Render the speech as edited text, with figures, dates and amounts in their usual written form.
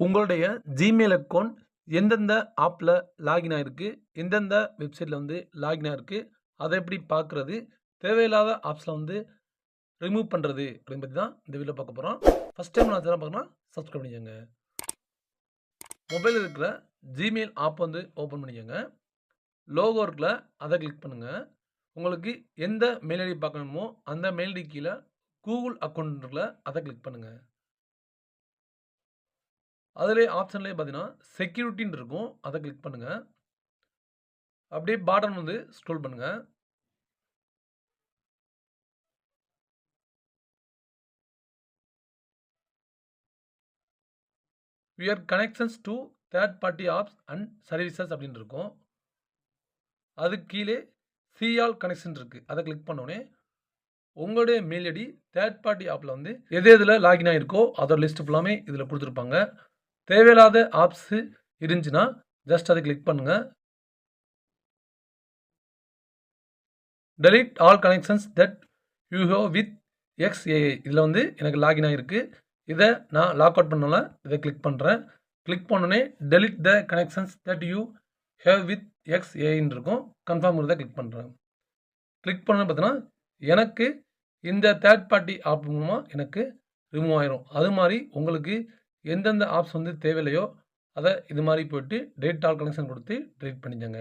உங்களுடைய Gmail account எந்தெந்த ஆப்பில் லாகின் ஆகிருக்கு, எந்தெந்த வெப்சைட்டில் வந்து லாகின் ஆகிருக்கு, அதை எப்படி பார்க்குறது, தேவையில்லாத ஆப்ஸில் வந்து ரிமூவ் பண்ணுறது அப்படின்னு பற்றி தான் இந்த வீடியோ பார்க்க போகிறோம். ஃபஸ்ட் டைம் நான் சேனல் பார்க்கணும்னா சப்ஸ்கிரைப் பண்ணிக்கோங்க. மொபைலில் இருக்கிற ஜிமெயில் ஆப் வந்து ஓப்பன் பண்ணிக்கோங்க. லோகோ இருக்குல்ல, அதை கிளிக் பண்ணுங்கள். உங்களுக்கு எந்த மெயில் ஐடி பார்க்கணுமோ அந்த மெயில் ஐடி கீழே கூகுள் அக்கௌண்ட் இருக்குல்ல, அதை கிளிக் பண்ணுங்கள். அதிலே ஆப்ஷன்லேயே பார்த்தீங்கன்னா செக்யூரிட்டின்னு இருக்கும், அதை கிளிக் பண்ணுங்கள். அப்படியே பாட்டம் வந்து ஸ்க்ரோல் பண்ணுங்கள். Your connections to third party apps and services அப்படின்னு இருக்கும். அதுக்கு கீழே சி ஆல் கனெக்ஷன் இருக்குது, அதை கிளிக் பண்ணோடனே உங்களுடைய மெயில் ஐடி தேர்ட் பார்ட்டி ஆப்பில் வந்து எது எதில் லாகின் ஆகிருக்கோ அதோட லிஸ்ட் ஃபுல்லாமே இதில் கொடுத்துருப்பாங்க. தேவையில்லாத ஆப்ஸு இருந்துச்சுன்னா ஜஸ்ட் அதை கிளிக் பண்ணுங்கள். Delete all connections that you have with XAI இதில் வந்து எனக்கு லாகின் ஆகிருக்கு. இதை நான் லாக் அவுட் பண்ணல, இதை கிளிக் பண்ணுறேன். கிளிக் பண்ணோன்னே delete the connections that you have with XAIன்னு இருக்கும். கன்ஃபார்ம் இதை கிளிக் பண்ணுறேன். கிளிக் பண்ண பார்த்தீங்கன்னா எனக்கு இந்த தேர்ட் பார்ட்டி ஆப் மூலமாக எனக்கு ரிமூவ் ஆயிரும். அது மாதிரி உங்களுக்கு எந்தெந்த ஆப்ஸ் வந்து தேவையில்லையோ அதை இது மாதிரி போய்ட்டு டெலிட் ஆல் கனெக்ஷன் கொடுத்து டெலிட் பண்ணிக்கோங்க.